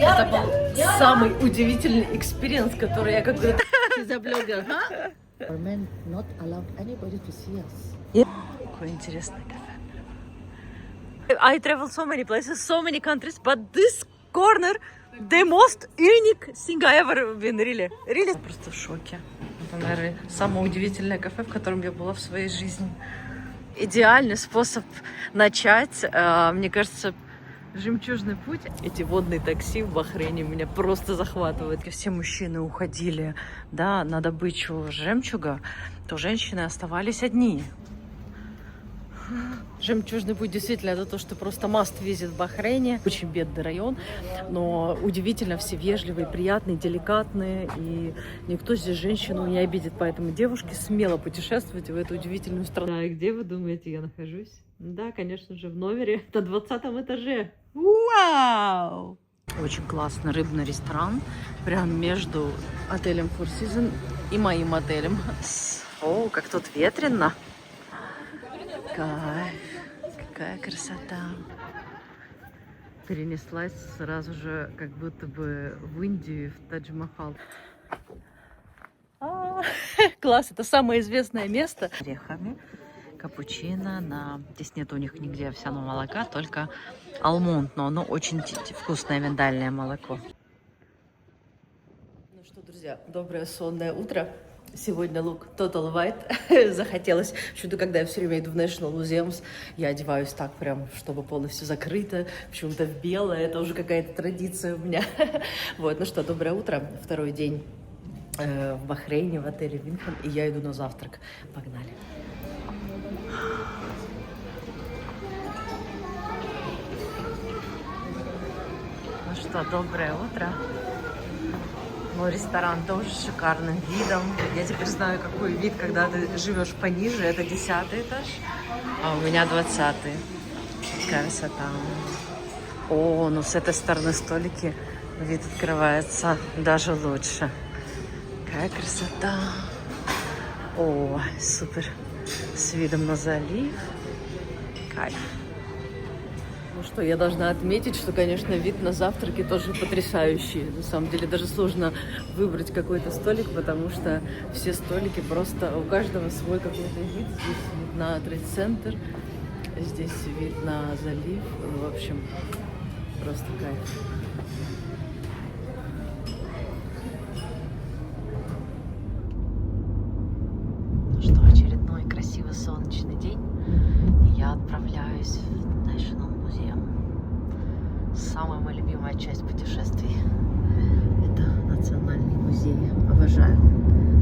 Это был самый удивительный экспириенс, который я как-то... She's a blogger, huh? Men not allowed anybody to see us. Какое интересное кафе. I traveled so many places, so many countries, but this corner the most unique thing I ever been, really. Really. Я просто в шоке. Это, наверное, самое удивительное кафе, в котором я была в своей жизни. Идеальный способ начать, мне кажется, жемчужный путь. Эти водные такси в Бахрейне меня просто захватывают. Все мужчины уходили, да, на добычу жемчуга, то женщины оставались одни. Жемчужный путь действительно это то, что просто must visit в Бахрейне. Очень бедный район, но удивительно все вежливые, приятные, деликатные. И никто здесь женщину не обидит. Поэтому девушки смело путешествуйте в эту удивительную страну. Да, и где вы думаете, я нахожусь? Да, конечно же, в номере на 20-м этаже. Вау! Очень классный рыбный ресторан. Прям между отелем Four Seasons и моим отелем. О, как тут ветрено. Кайф, какая красота. Перенеслась сразу же, как будто бы в Индию, в Тадж-Махал. Класс, это самое известное место. С орехами, капучино. Здесь нет у них нигде овсяного молока, только алмонд, но оно очень вкусное миндальное молоко. Ну что, друзья, доброе сонное утро. Сегодня лук Total White. Захотелось, почему-то, когда я все время иду в National Museums, я одеваюсь так прям, чтобы полностью закрыто, почему-то в белое, это уже какая-то традиция у меня. Вот, ну что, доброе утро, второй день в Бахрейне, в отеле Винхан, и я иду на завтрак. Погнали. Ну что, доброе утро. Мой ресторан тоже с шикарным видом. Я теперь знаю, какой вид, когда ты живешь пониже. Это 10-й этаж, а у меня 20-й. Красота. О, ну с этой стороны столики вид открывается даже лучше. Какая красота. О, супер. С видом на залив. Кайф. Ну что, я должна отметить, что, конечно, вид на завтраки тоже потрясающий. На самом деле даже сложно выбрать какой-то столик, потому что все столики просто, у каждого свой какой-то вид. Здесь вид на трейд-центр, здесь вид на залив. В общем, просто кайф. Ну что, очередной красивый солнечный день. И я отправляюсь в National Museum. Самая моя любимая часть путешествий — это национальный музей. Обожаю.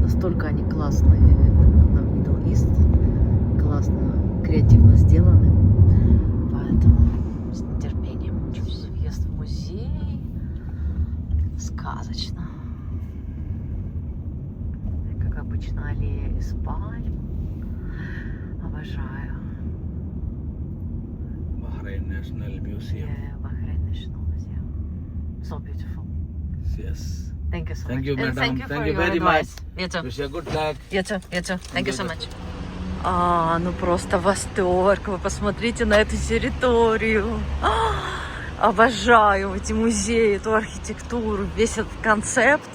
Настолько они классные на Middle East, классно, креативно сделаны. Поэтому с нетерпением учусь. Въезд в музей сказочно. Как обычно, аллея из пальм. Обожаю. Bahrain National Museum. Yeah, Bahrain National Museum. So beautiful. Yes. Thank you so much. Thank you, And madam. thank you for Thank you your very advice. much. You too. Wish you good luck. You too. You too. Thank you so much. Ну просто восторг. Вы посмотрите на эту территорию. Обожаю эти музеи, эту архитектуру, весь этот концепт.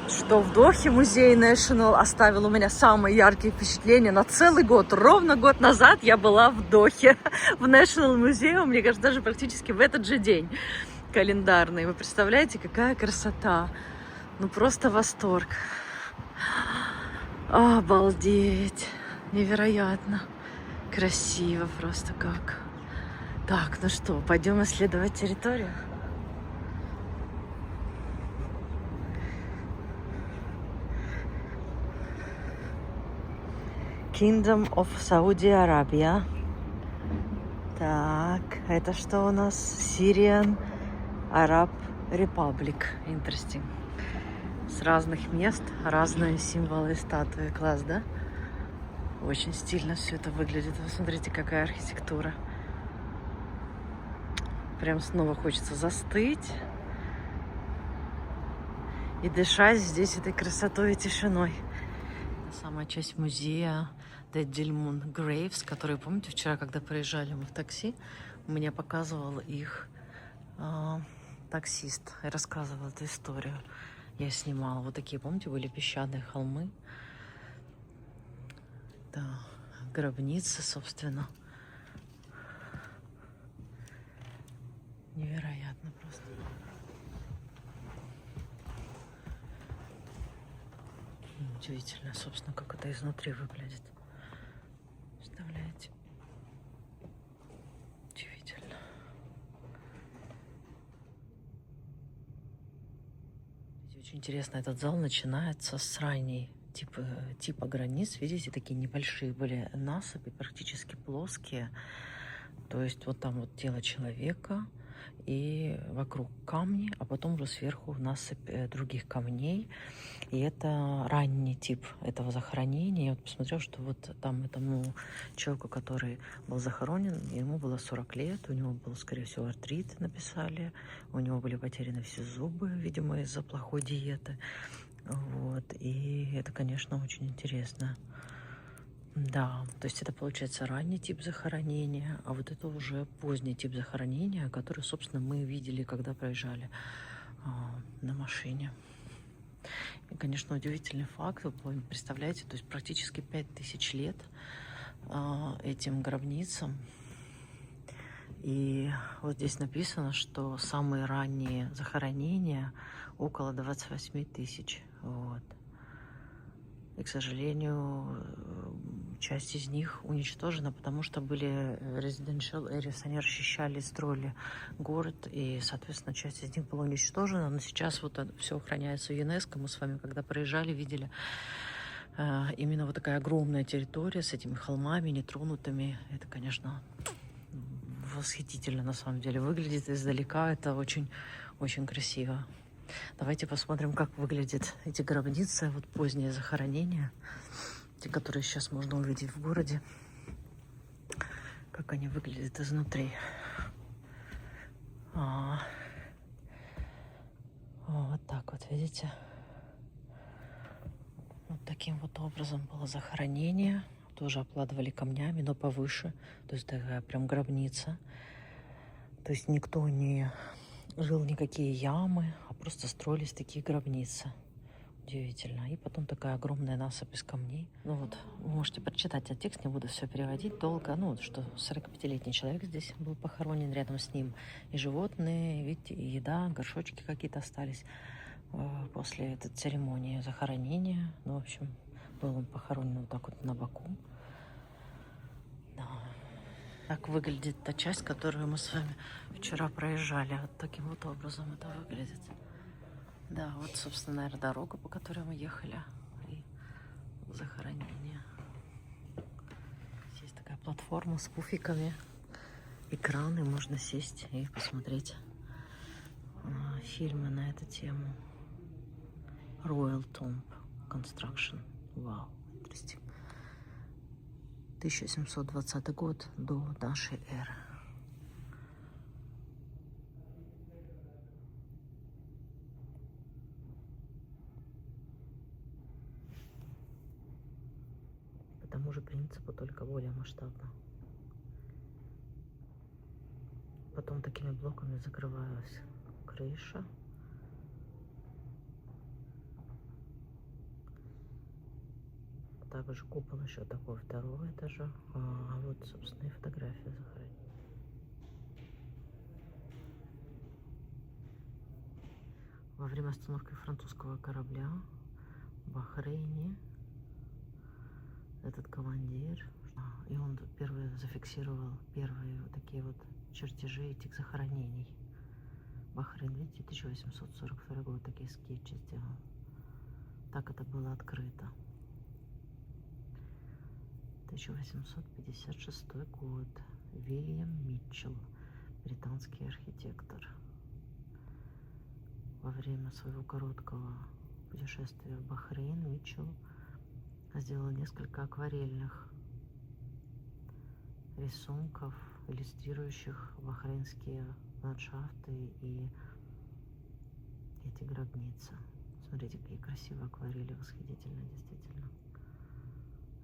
Что в Дохе музей National оставил у меня самые яркие впечатления на целый год. Ровно год назад я была в Дохе, в National Museum, мне кажется, даже практически в этот же день календарный. Вы представляете, какая красота. Ну просто восторг. Обалдеть. Невероятно. Красиво просто как. Так, ну что, пойдем исследовать территорию? Kingdom of Saudi Arabia. Так, это что у нас? Syrian Arab Republic. Interesting. С разных мест разные символы и статуи. Класс, да? Очень стильно все это выглядит. Вы смотрите, какая архитектура. Прям снова хочется застыть и дышать здесь этой красотой и тишиной. Самая часть музея Дельмун Грейвс, которые, помните, вчера, когда проезжали мы в такси, у меня показывал их таксист и рассказывал эту историю. Я снимала. Вот такие, помните, были песчаные холмы. Да, гробницы, собственно. Невероятно просто. Удивительно, собственно, как это изнутри выглядит. Представляете? Удивительно. Очень интересно, этот зал начинается с ранней типа границ. Видите, такие небольшие были насыпи, практически плоские. То есть вот там вот тело человека и вокруг камни, а потом уже сверху насыпь других камней. И это ранний тип этого захоронения. Я вот посмотрела, что вот там этому человеку, который был захоронен, ему было 40 лет, у него был, скорее всего, артрит, написали, у него были потеряны все зубы, видимо, из-за плохой диеты. Вот. И это, конечно, очень интересно. Да, то есть это получается ранний тип захоронения, а вот это уже поздний тип захоронения, который, собственно, мы видели, когда проезжали на машине. И, конечно, удивительный факт, вы представляете, то есть практически 5000 лет этим гробницам. И вот здесь написано, что самые ранние захоронения около 28 тысяч. Вот. И, к сожалению, часть из них уничтожена, потому что были residential areas, они расчищали, строили город, и, соответственно, часть из них была уничтожена. Но сейчас вот все охраняется ЮНЕСКО. Мы с вами, когда проезжали, видели именно вот такая огромная территория с этими холмами нетронутыми. Это, конечно, восхитительно на самом деле выглядит издалека. Это очень, очень красиво. Давайте посмотрим, как выглядят эти гробницы, вот поздние захоронения, те, которые сейчас можно увидеть в городе, как они выглядят изнутри. Вот так вот, видите? Вот таким вот образом было захоронение. Тоже обкладывали камнями, но повыше. То есть такая прям гробница. То есть никто не жил, никакие ямы, а просто строились такие гробницы. Удивительно. И потом такая огромная насыпь из камней. Ну вот, вы можете прочитать, а текст не буду все переводить долго. Ну вот, что 45-летний человек здесь был похоронен, рядом с ним и животные, видите, и еда, горшочки какие-то остались после этой церемонии захоронения. Ну, в общем, был он похоронен вот так вот на боку. Да. Так выглядит та часть, которую мы с вами вчера проезжали. Вот таким вот образом это выглядит. Да, вот, собственно, наверное, дорога, по которой мы ехали, и захоронение. Здесь такая платформа с пуфиками, экраны, можно сесть и посмотреть фильмы на эту тему. Royal Tomb Construction. Вау, интересно. 1720 год до нашей эры. По тому же принципу, только более масштабно. Потом такими блоками закрывалась крыша. Также купол еще такой второго этажа. А вот, собственно, и фотография захоронения. Во время остановки французского корабля в Бахрейне этот командир, и он первый зафиксировал первые вот такие вот чертежи этих захоронений. Бахрейн, видите, 1842 год, такие скетчи сделал. Так это было открыто. 1856 год. Вильям Митчелл, британский архитектор. Во время своего короткого путешествия в Бахрейн Митчелл сделал несколько акварельных рисунков, иллюстрирующих бахрейнские ландшафты и эти гробницы. Смотрите, какие красивые акварели, восхитительно, действительно.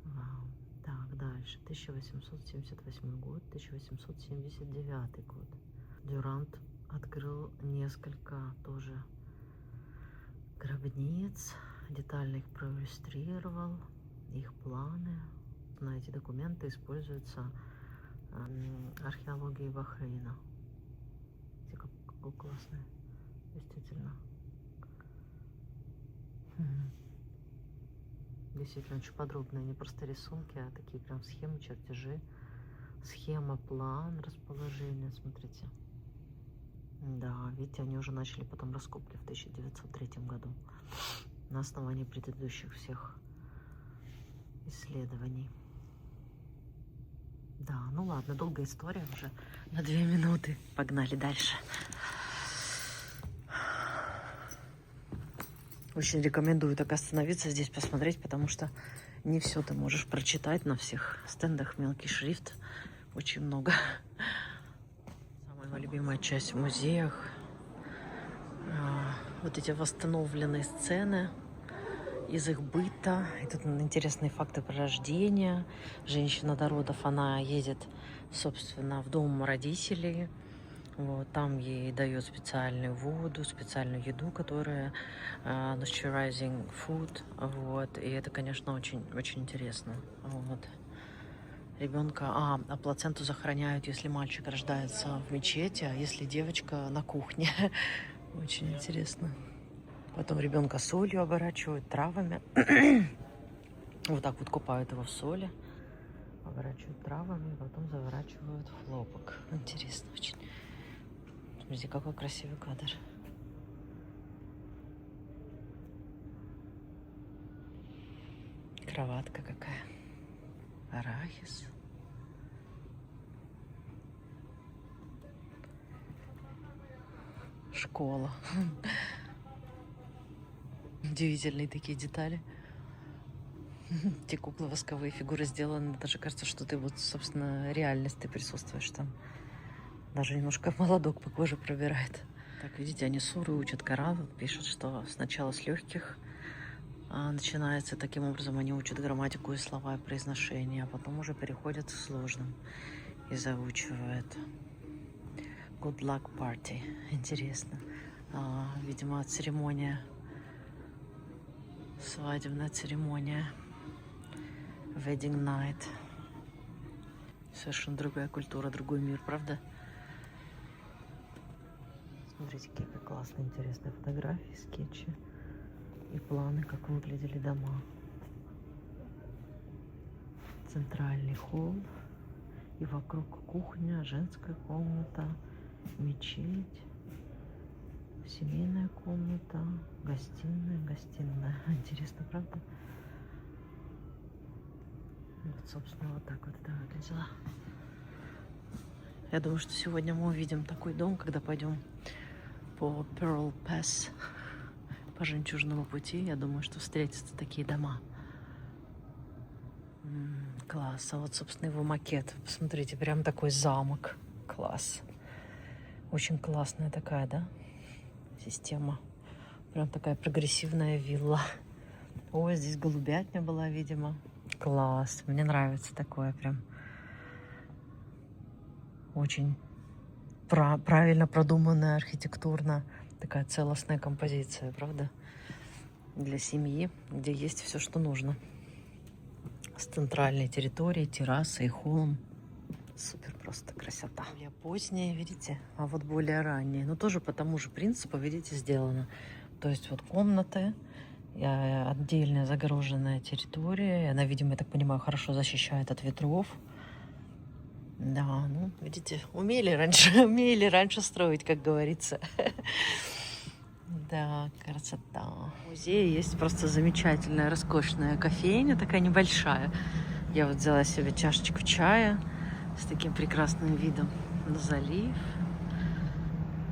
Вау. Так, дальше. 1878 год, 1879 год. Дюрант открыл несколько тоже гробниц, детально их проиллюстрировал, их планы. На эти документы используются археологии Бахрейна. Видите, какой классный, действительно. Действительно очень подробные, не просто рисунки, а такие прям схемы, чертежи. Схема, план расположения, смотрите. Да, видите, они уже начали потом раскопки в 1903 году на основании предыдущих всех исследований. Да, ну ладно, долгая история уже на 2 минуты. Погнали дальше. Очень рекомендую так остановиться здесь, посмотреть, потому что не все ты можешь прочитать на всех стендах. Мелкий шрифт, очень много. Самая моя любимая часть в музеях. Вот эти восстановленные сцены из их быта. И тут интересные факты про рождение. Женщина до родов, она едет, собственно, в дом родителей. Вот, там ей дают специальную воду, специальную еду, которая nurturing food. Вот, и это, конечно, очень, очень интересно. Вот. Ребенка, плаценту захороняют, если мальчик рождается в мечети, а если девочка на кухне. Очень интересно. Потом ребенка солью оборачивают, травами. Вот так вот купают его в соли, оборачивают травами, потом заворачивают в хлопок. Интересно очень. Смотрите, какой красивый кадр. Кроватка какая. Арахис. Школа. Удивительные такие детали. Те куклы, восковые фигуры сделаны. Даже кажется, что ты вот, собственно, реальность, ты присутствуешь там. Даже немножко молодок по коже пробирает. Так, видите, они суры учат Коран. Пишут, что сначала с легких начинается. Таким образом, они учат грамматику и слова, и произношение. А потом уже переходят к сложным и заучивают. Good luck party. Интересно. Видимо, церемония. Свадебная церемония. Wedding night. Совершенно другая культура, другой мир, правда? Смотрите, какие классные, интересные фотографии, скетчи и планы, как выглядели дома. Центральный холл. И вокруг кухня, женская комната, мечеть, семейная комната, гостиная. Интересно, правда? Вот, собственно, вот так вот это выглядело. Я думаю, что сегодня мы увидим такой дом, когда пойдем по Pearl Pass, по жемчужному пути. Я думаю, что встретятся такие дома. Класс. А вот, собственно, его макет. Посмотрите, прям такой замок. Класс. Очень классная такая, да, система. Прям такая прогрессивная вилла. Ой, здесь голубятня была, видимо. Класс. Мне нравится такое прям. Очень правильно продуманная архитектурно. Такая целостная композиция, правда? Для семьи, где есть все, что нужно. С центральной территорией, террасой и холлом. Супер, просто красота. Более поздние, видите, а вот более ранние. Но тоже по тому же принципу, видите, сделано. То есть вот комнаты, отдельная загороженная территория. Она, видимо, я так понимаю, хорошо защищает от ветров. Да, ну, видите, умели раньше строить, как говорится. Да, красота. В музее есть просто замечательная, роскошная кофейня, такая небольшая. Я вот взяла себе чашечку чая с таким прекрасным видом на залив,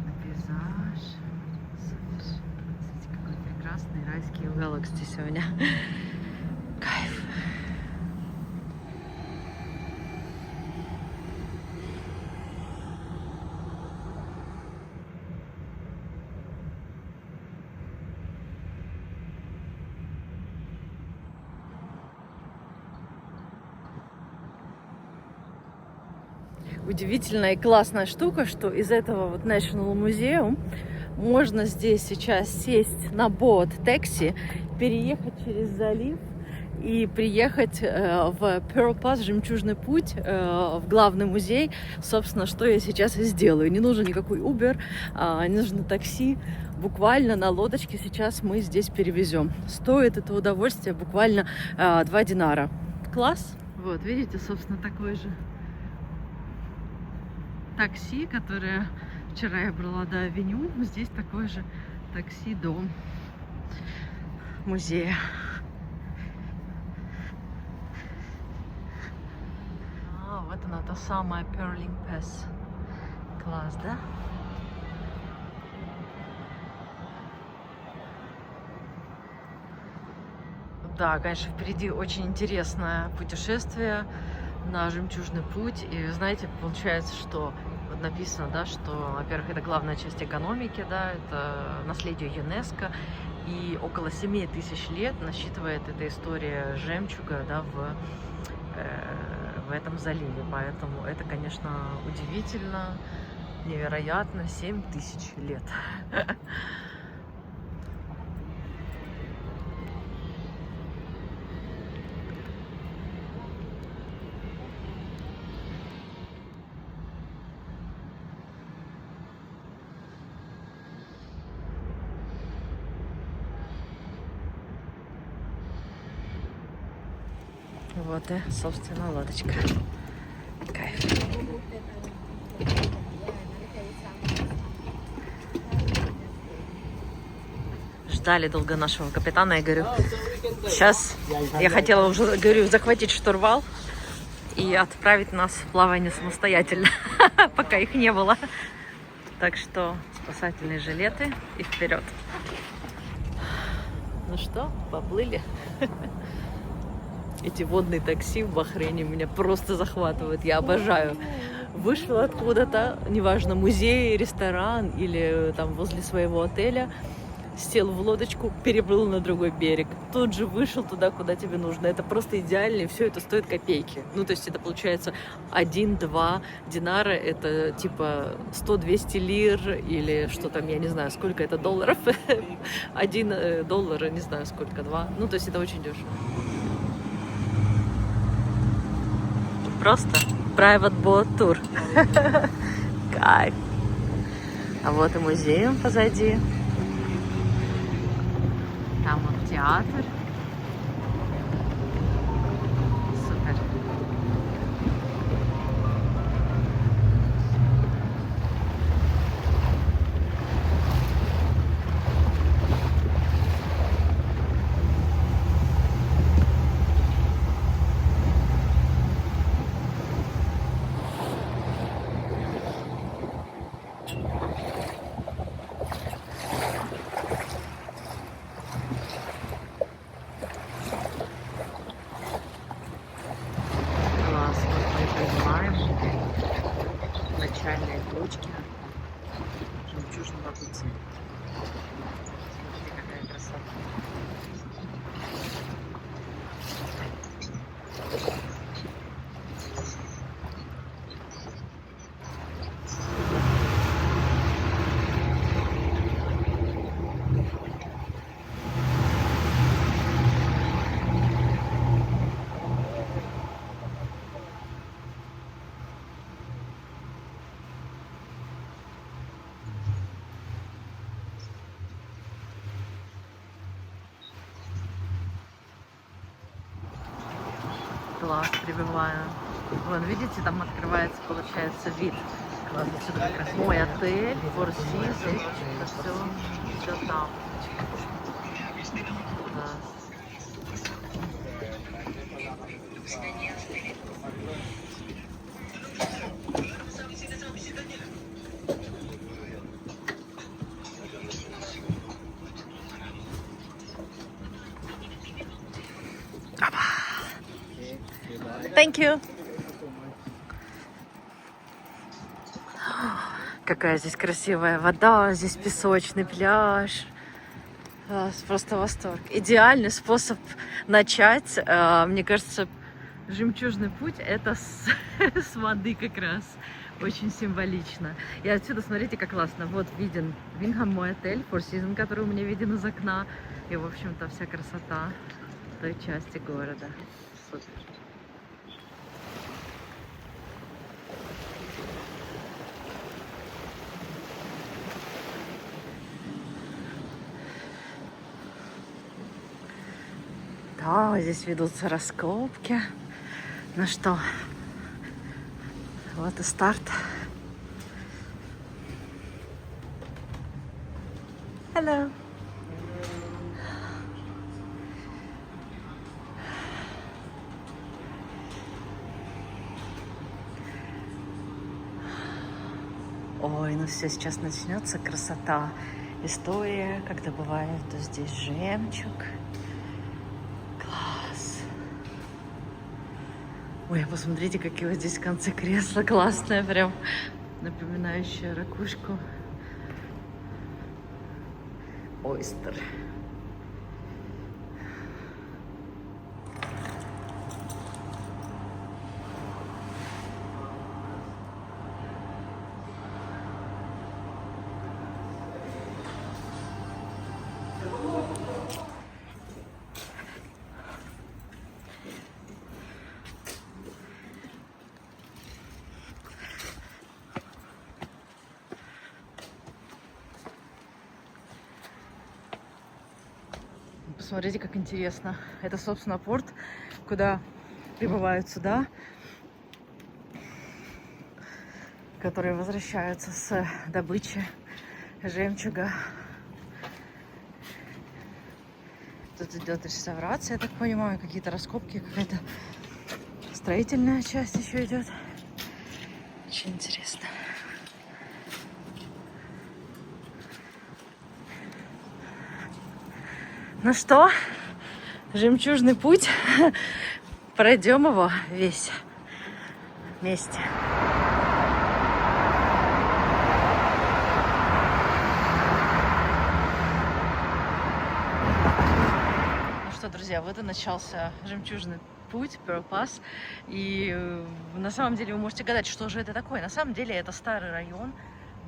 на пейзаж. Супер. Смотрите, какой прекрасный райский уголок здесь у меня. Кайф. удивительная и классная штука, что из этого вот National Museum можно здесь сейчас сесть на бот такси, переехать через залив и приехать в Pearl Pass, Жемчужный путь, в главный музей. Собственно, что я сейчас и сделаю. Не нужен никакой Uber, не нужно такси. Буквально на лодочке сейчас мы здесь перевезем. Стоит это удовольствие буквально 2 динара. Класс! Вот, видите, собственно, такой же такси, которое вчера я брала до Авеню. Здесь такое же такси до музея. Вот она, та самая Pearling Pass. Класс, да? Да, конечно, впереди очень интересное путешествие на Жемчужный путь. И, знаете, получается, что вот написано, да, что, во-первых, это главная часть экономики, да, это наследие ЮНЕСКо. И около 7000 лет насчитывает эта история жемчуга, да, в этом заливе. Поэтому это, конечно, удивительно, невероятно. 7000 лет. Вот и, собственно, лодочка. Кайф. Ждали долго нашего капитана. Я говорю, сейчас я хотела уже, говорю, захватить штурвал и отправить нас в плавание самостоятельно, пока их не было. Так что спасательные жилеты и вперед. Ну что, поплыли. Эти водные такси в Бахрейне меня просто захватывают. Я обожаю. Вышла откуда-то, неважно, музей, ресторан или там возле своего отеля, сел в лодочку, переплыл на другой берег. Тут же вышел туда, куда тебе нужно. Это просто идеально, и все это стоит копейки. Ну, то есть это получается 1-2 динара, это типа 100-200 лир, или что там, я не знаю, сколько это долларов. $1, не знаю, сколько, 2. Ну, то есть это очень дешево. Просто private boat tour. Кайф. А вот и музей позади. Там вот театр. Супер. Начальные точки Жемчужного пути. Смотрите, какая красота. Класс, прибываю. Вон, видите, там открывается, получается, вид. Класс, отсюда как раз мой отель, Four Seasons, все там. Класс. Thank you. Какая здесь красивая вода, здесь песочный пляж. Просто восторг. Идеальный способ начать. Мне кажется, Жемчужный путь — это с воды как раз. Очень символично. И отсюда, смотрите, как классно. Вот виден Вингхэм, мой отель, Four Seasons, который у меня виден из окна. И, в общем-то, вся красота той части города. Супер. Да, здесь ведутся раскопки. Ну что, вот и старт. Hello. Ой, ну все, сейчас начнется красота. История, как добывают здесь жемчуг. Класс. Ой, посмотрите, какие вот здесь в конце кресла классные, прям напоминающие ракушку. Ойстер. Посмотрите, как интересно. Это, собственно, порт, куда прибывают суда, которые возвращаются с добычи жемчуга. Тут идет реставрация, я так понимаю, какие-то раскопки, какая-то строительная часть еще идет. Очень интересно. Ну что, жемчужный путь. Пройдем его весь вместе. Ну что, друзья, вот и начался жемчужный путь, Pearl Pass. И на самом деле вы можете гадать, что же это такое. На самом деле это старый район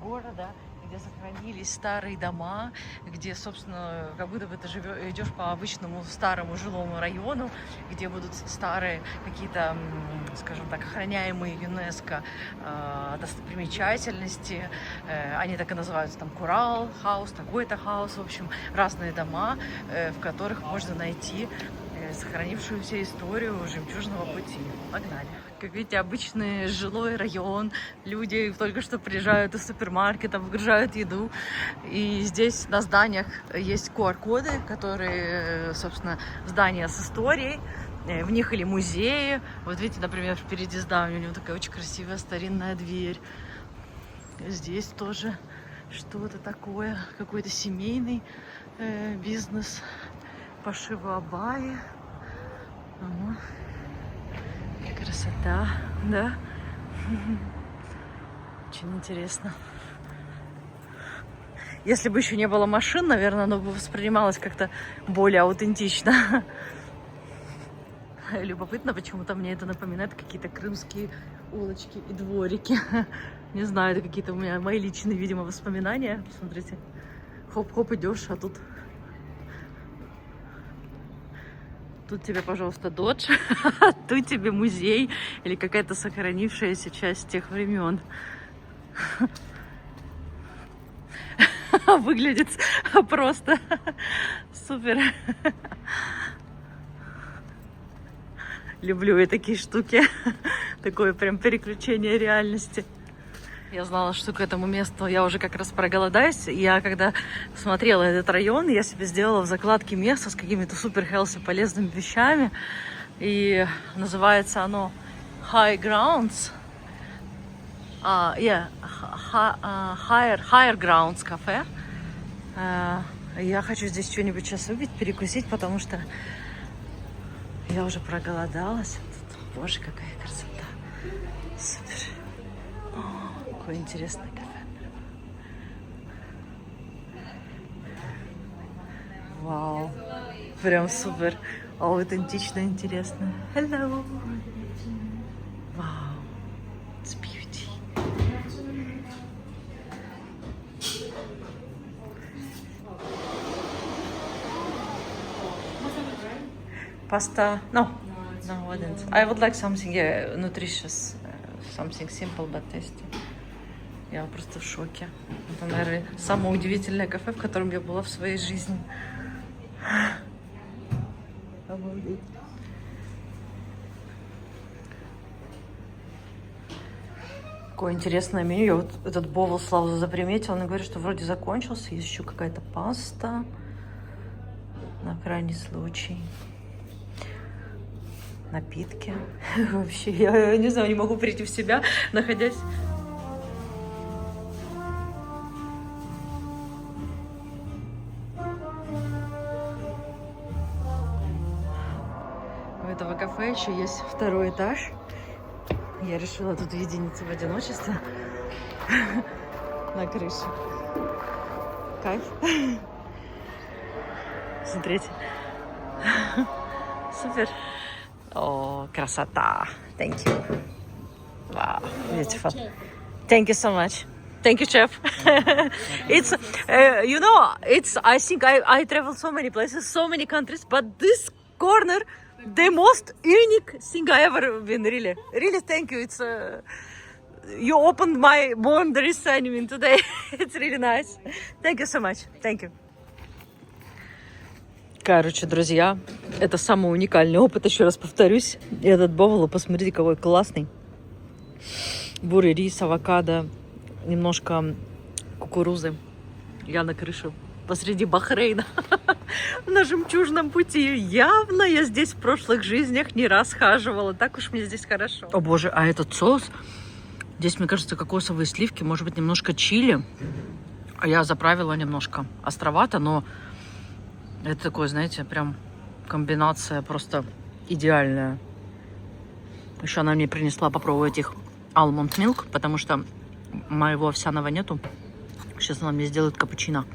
города, где сохранились старые дома, где, собственно, как будто бы ты идешь по обычному старому жилому району, где будут старые какие-то, скажем так, охраняемые ЮНЕСКО достопримечательности. Они так и называются, там, Курал хаус, такой-то хаус, в общем, разные дома, в которых можно найти сохранившуюся историю жемчужного пути. Погнали. Как видите, обычный жилой район. Люди только что приезжают из супермаркета, выгружают еду. И здесь на зданиях есть QR-коды, которые, собственно, здания с историей. В них или музеи. Вот видите, например, впереди здания у него такая очень красивая старинная дверь. Здесь тоже что-то такое, какой-то семейный бизнес. Пошива абайи. Ага. Красота, да? Очень интересно. Если бы еще не было машин, наверное, оно бы воспринималось как-то более аутентично. Любопытно, почему-то мне это напоминает какие-то крымские улочки и дворики. Не знаю, это какие-то у меня мои личные, видимо, воспоминания. Смотрите, хоп-хоп идешь, а тут тебе, пожалуйста, додж, тут тебе музей или какая-то сохранившаяся часть тех времен. Выглядит просто супер. Люблю я такие штуки. Такое прям переключение реальности. Я знала, что к этому месту я уже как раз проголодаюсь. Я когда смотрела этот район, я себе сделала в закладке место с какими-то супер хелси полезными вещами. И называется оно High Grounds. Higher Grounds кафе. Я хочу здесь что-нибудь сейчас выпить, перекусить, потому что я уже проголодалась. Боже, какая красота. Супер. Какой интересный кафе. Вау. Прям супер. Аутентично, интересно. Hello. Вау. It's beauty. Pasta? No, no, I wouldn't. I would like something nutritious, something simple but tasty. Я просто в шоке. Это, наверное, самое удивительное кафе, в котором я была в своей жизни. Обалдеть. Какое интересное меню. Я вот этот бовл сразу заприметила. Он говорит, что вроде закончился. Есть еще какая-то паста. На крайний случай. Напитки. Вообще, я не знаю, не могу прийти в себя, находясь... У этого кафе еще есть второй этаж. Я решила тут уединиться в одиночестве на крыше. Кайф. Смотрите. Супер. О, красота. Thank you. Wow, beautiful. Thank you so much. Thank you, chef. It's, you know, it's, I think I traveled so many places, so many countries, but this corner, the most unique thing I ever been, really. Really, thank you. It's, you opened my boundaries, I mean, today. It's really nice. Thank you so much. Thank you. Короче, друзья, это самый уникальный опыт, еще раз повторюсь. И этот бовл, посмотрите, какой классный. Бурый рис, авокадо, немножко кукурузы. Я на крыше посреди Бахрейна на жемчужном пути. Явно я здесь в прошлых жизнях не раз хаживала. Так уж мне здесь хорошо. О боже, а этот соус? Здесь, мне кажется, кокосовые сливки, может быть, немножко чили. А я заправила немножко островато, но это такое, знаете, прям комбинация просто идеальная. Еще она мне принесла попробовать их almond milk, потому что моего овсяного нету. Сейчас она мне сделает капучино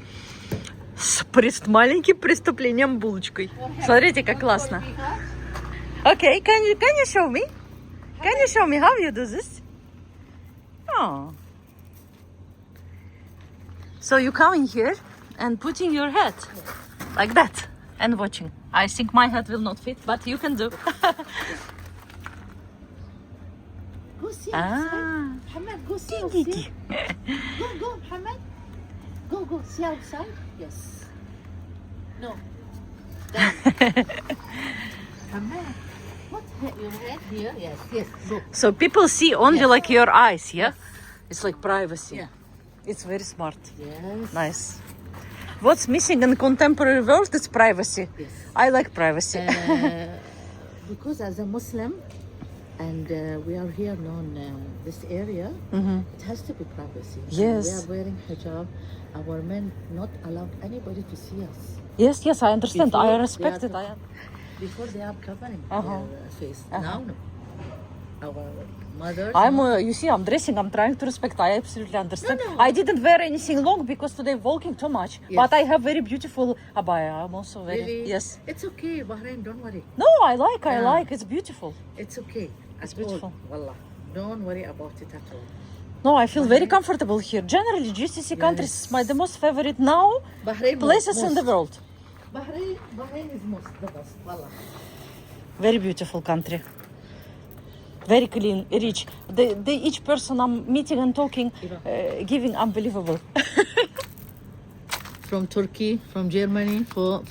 с маленьким преступлением булочкой. Смотрите, как классно. Okay, can you show me? Can you show me how you do this? Oh. So you coming here and putting your head like that and watching. I think my head will not fit, but you can do. Go see Ah. outside. Hamad, go see outside. Go, Hamad. Go, see outside. Yes. No. Hamad, what? Your head here? Yes, go. So people see only Yes. like your eyes, yeah? Yes. It's like privacy. Yeah. It's very smart. Yes. Nice. What's missing in contemporary world is privacy. Yes. I like privacy. Because as a Muslim, and we are here on this area, Mhm. it has to be privacy. And Yes. we are wearing hijab. Our men not allowed anybody to see us. Yes, I understand. Before I they respect are it. Before they are covering Uh-huh. their face. Uh-huh. Now, no. Our mothers. You see, I'm dressing, I'm trying to respect. I absolutely understand. No. I didn't wear anything long because today walking too much. Yes. But I have very beautiful abaya. I'm also very... Really? Yes. It's okay, Bahrain, don't worry. No, I Yeah. like. It's beautiful. It's okay. It's at beautiful. all. Wallah. Don't worry about it at all. No, I feel very comfortable here. Generally, GCC countries is the most favorite now Bahrain places most. in the world. Bahrain is most the best. Wallah. Very beautiful country. Very clean, rich. They each person I'm meeting and talking, giving unbelievable. From Turkey, from Germany,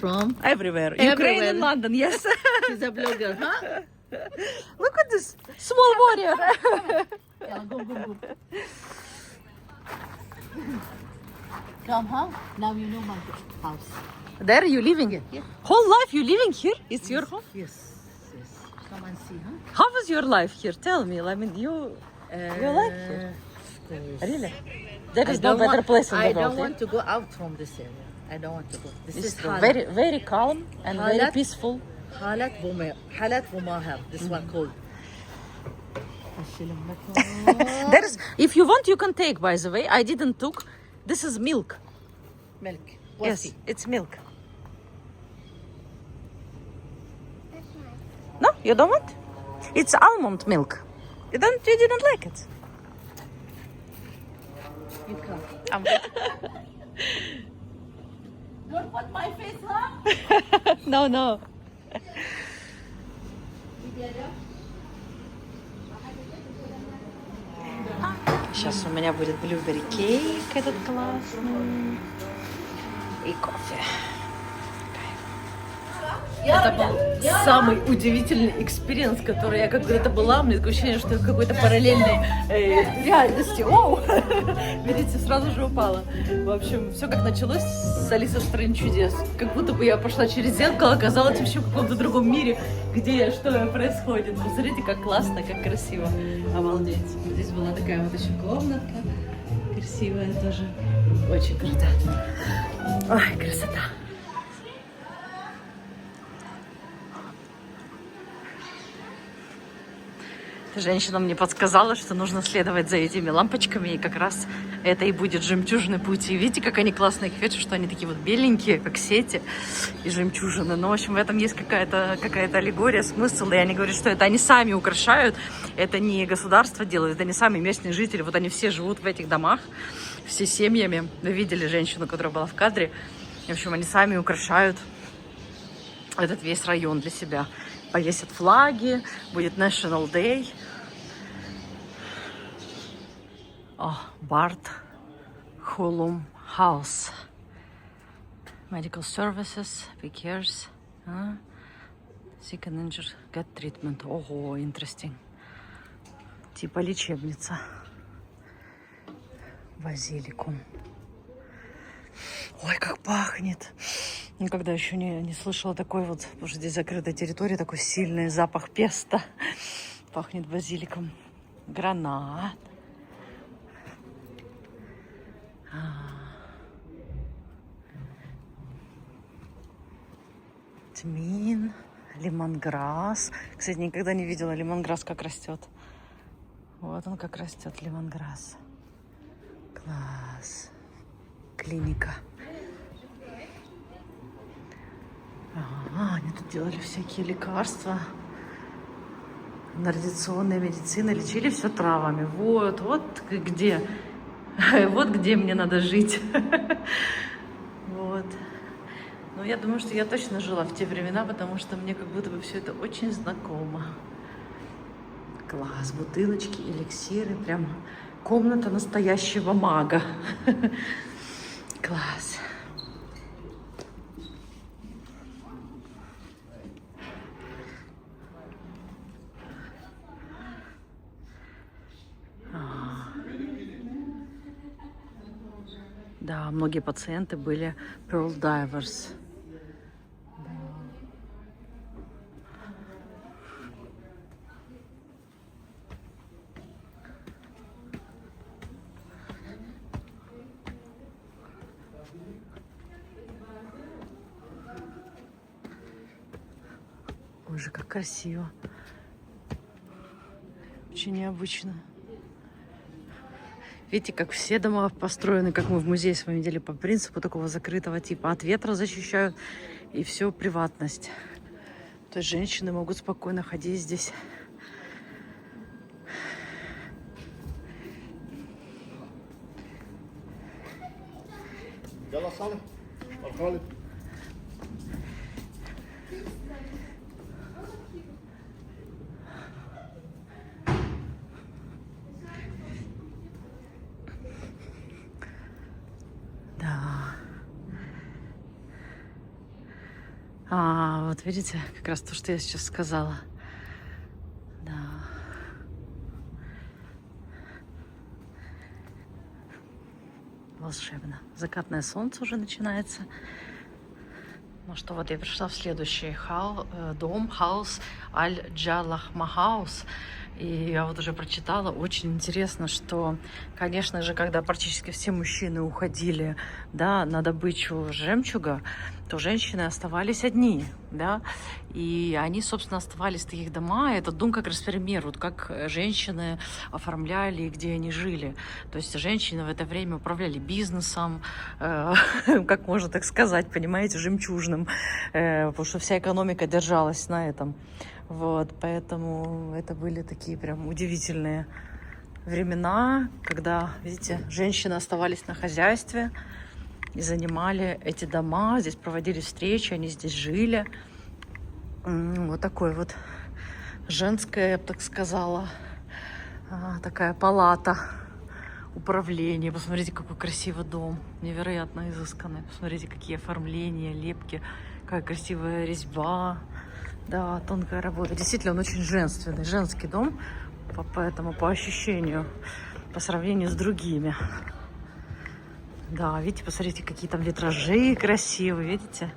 from Everywhere. Ukraine Everywhere. and London, yes. she's a blogger, huh? Look at this small warrior. Yeah, go. Come, huh? Now you know my house. There you living? Yeah. Whole life you living here? It's your home? Yes. Come and see, huh? How is your life here? Tell me. I mean, you like it? Of course. Really? There I is no don't better want- place in the I world. don't want to go out from this area. I don't want to go. This It's is true. Halat. Very, very calm and very Halat. peaceful. Halat Bumahar. This one called. There is, if you want, you can take. By the way, I didn't took. This is milk. Milk. Yes, it's milk. No, you don't want? It's almond milk. You didn't like it. You come. I'm good. Don't put my face, huh? No. Сейчас у меня будет блюбери кейк этот классный и кофе. Это был самый удивительный экспириенс, который я когда-то была. У меня такое ощущение, что я в какой-то параллельной реальности. Оу! Видите, сразу же упала. В общем, все как началось с Алисы в стране чудес. Как будто бы я пошла через зеркало, оказалась вообще в каком-то другом мире, где что происходит. Посмотрите, как классно, как красиво. Обалдеть. Здесь была такая вот еще комнатка. Красивая тоже. Очень круто. Ой, красота. Женщина мне подсказала, что нужно следовать за этими лампочками, и как раз это и будет жемчужный путь. И видите, как они классно их вешают, что они такие вот беленькие, как сети и жемчужины. Но, в общем, в этом есть какая-то аллегория, смысл. И они говорят, что это они сами украшают, это не государство делает, это не сами местные жители. Вот они все живут в этих домах, все семьями. Вы видели женщину, которая была в кадре. В общем, они сами украшают этот весь район для себя. Повесят флаги, будет National Day. Bard Hulum House. Medical services, cares. Sick and injured get treatment. Ого, interesting. Типа лечебница. Базиликум. Ой, как пахнет. Никогда еще не слышала такой вот, потому что здесь закрытая территория, такой сильный запах песто. Пахнет базиликом. Гранат. Тмин, лемонграсс. Кстати, никогда не видела лемонграсс, как растет. Вот он как растет, лемонграсс. Класс. Клиника. Они тут делали всякие лекарства. Традиционная медицина. Лечили все травами. Вот где. Вот где мне надо жить. Вот. Но я думаю, что я точно жила в те времена, потому что мне как будто бы все это очень знакомо. Класс. Бутылочки, эликсиры. Прям комната настоящего мага. Класс. Да, многие пациенты были Pearl Divers. Боже, как красиво. Очень необычно. Видите, как все дома построены, как мы в музее с вами видели, по принципу такого закрытого типа. От ветра защищают, и все приватность. То есть женщины могут спокойно ходить здесь. Вот видите, как раз то, что я сейчас сказала. Да. Волшебно. Закатное солнце уже начинается. Ну что, вот я пришла в следующий дом, хаус Аль-Джалахма хаус. И я вот уже прочитала, очень интересно, что, конечно же, когда практически все мужчины уходили, да, на добычу жемчуга, то женщины оставались одни, да, и они, собственно, оставались в таких домах. Этот дом как раз пример, вот как женщины оформляли и где они жили. То есть женщины в это время управляли бизнесом, как можно так сказать, понимаете, жемчужным, потому что вся экономика держалась на этом. Вот, поэтому это были такие прям удивительные времена, когда, видите, женщины оставались на хозяйстве и занимали эти дома, здесь проводили встречи, они здесь жили. Вот такой вот женская, я бы так сказала, такая палата управления. Посмотрите, какой красивый дом. Невероятно изысканный. Посмотрите, какие оформления, лепки, какая красивая резьба. Да, тонкая работа. Действительно, он очень женственный. Женский дом, поэтому по ощущению, по сравнению с другими. Да, видите, посмотрите, какие там витражи красивые, видите?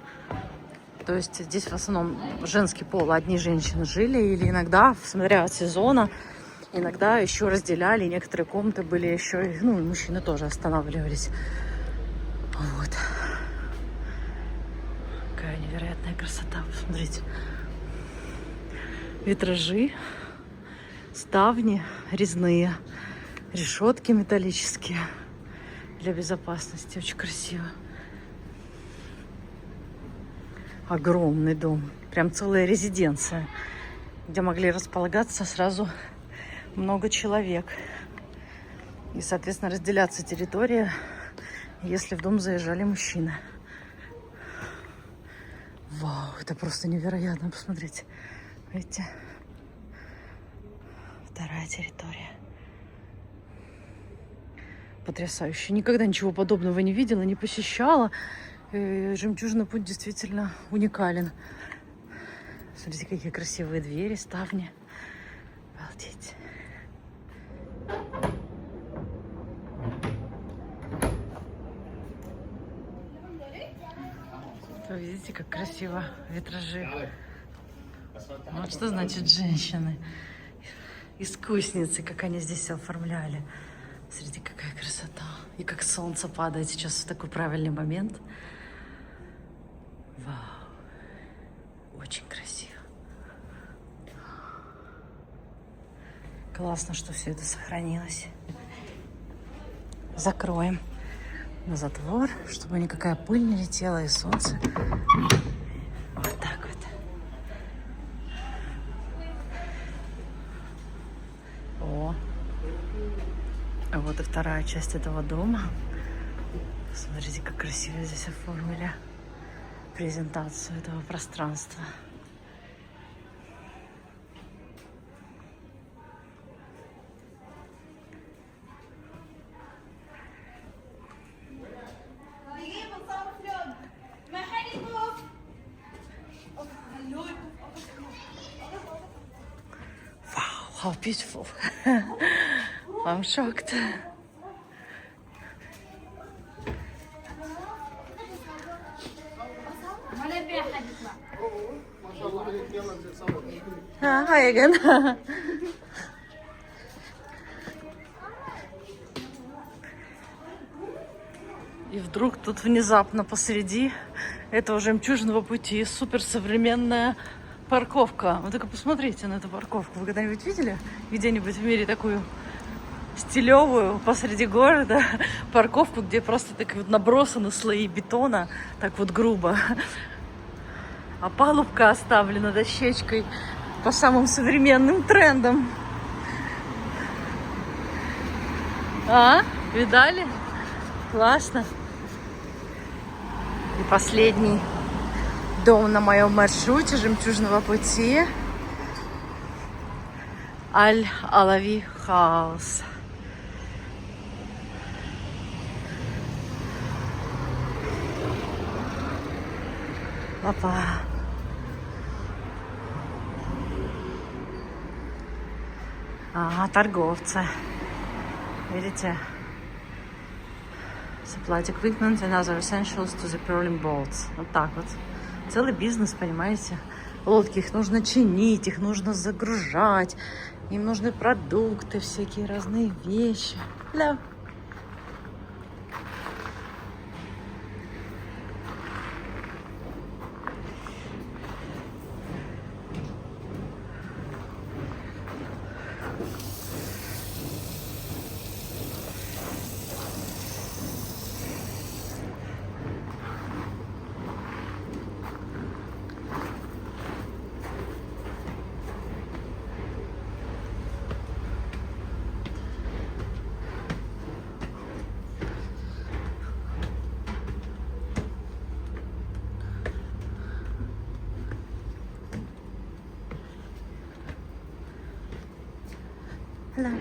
То есть здесь в основном женский пол, одни женщины жили, или иногда, смотря от сезона, иногда еще разделяли, некоторые комнаты были еще, ну, и мужчины тоже останавливались. Вот. Какая невероятная красота, посмотрите. Витражи, ставни резные, решетки металлические для безопасности. Очень красиво. Огромный дом. Прям целая резиденция, где могли располагаться сразу много человек. И, соответственно, разделяться территория, если в дом заезжали мужчины. Вау, это просто невероятно. Посмотрите. Видите? Вторая территория. Потрясающе. Никогда ничего подобного не видела, не посещала. И Жемчужный путь действительно уникален. Смотрите, какие красивые двери, ставни. Обалдеть. Вы видите, как красиво витражи. Вот что значит женщины. Искусницы, как они здесь все оформляли. Смотрите, какая красота. И как солнце падает сейчас в такой правильный момент. Вау. Очень красиво. Классно, что все это сохранилось. Закроем на затвор, чтобы никакая пыль не летела и солнце. Вот так вот. О. А вот и вторая часть этого дома. Смотрите, как красиво здесь оформили презентацию этого пространства. Wow, how beautiful. I'm shocked. Hi again. И вдруг тут внезапно посреди этого жемчужного пути суперсовременная парковка. Вы только посмотрите на эту парковку. Вы когда-нибудь видели где-нибудь в мире такую стилевую посреди города парковку, где просто так вот набросаны слои бетона, так вот грубо, а палубка оставлена дощечкой по самым современным трендам. А? Видали? Классно. И последний дом на моем маршруте жемчужного пути. Аль-Алави Хаус. Опа. Ага, торговцы. Видите? Supplied equipment and other essentials to the pearling boats. Вот так вот. Целый бизнес, понимаете? Лодки, их нужно чинить, их нужно загружать. Им нужны продукты, всякие разные вещи. Да. Да.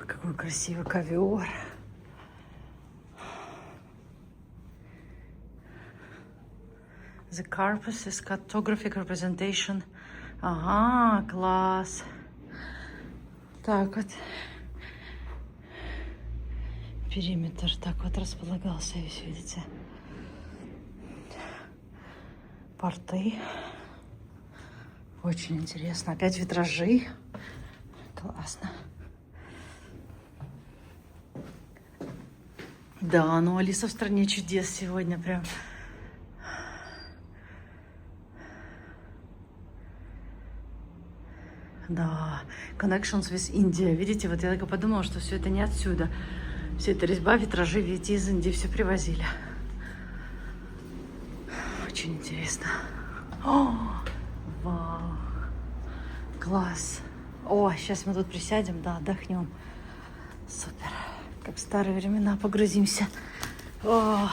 Какой красивый ковер. The carpet is cartographic representation. Ага, класс. Так вот. Периметр так вот располагался, весь, видите. Порты. Очень интересно. Опять витражи. Классно. Да, ну Алиса в стране чудес сегодня прям. Да, Connections with India. Видите, вот я так и подумала, что все это не отсюда. Все это резьба, витражи, видите, из Индии все привозили. Очень интересно. О, вау. Класс. О, сейчас мы тут присядем, да, отдохнем. Супер. Как в старые времена погрузимся. О.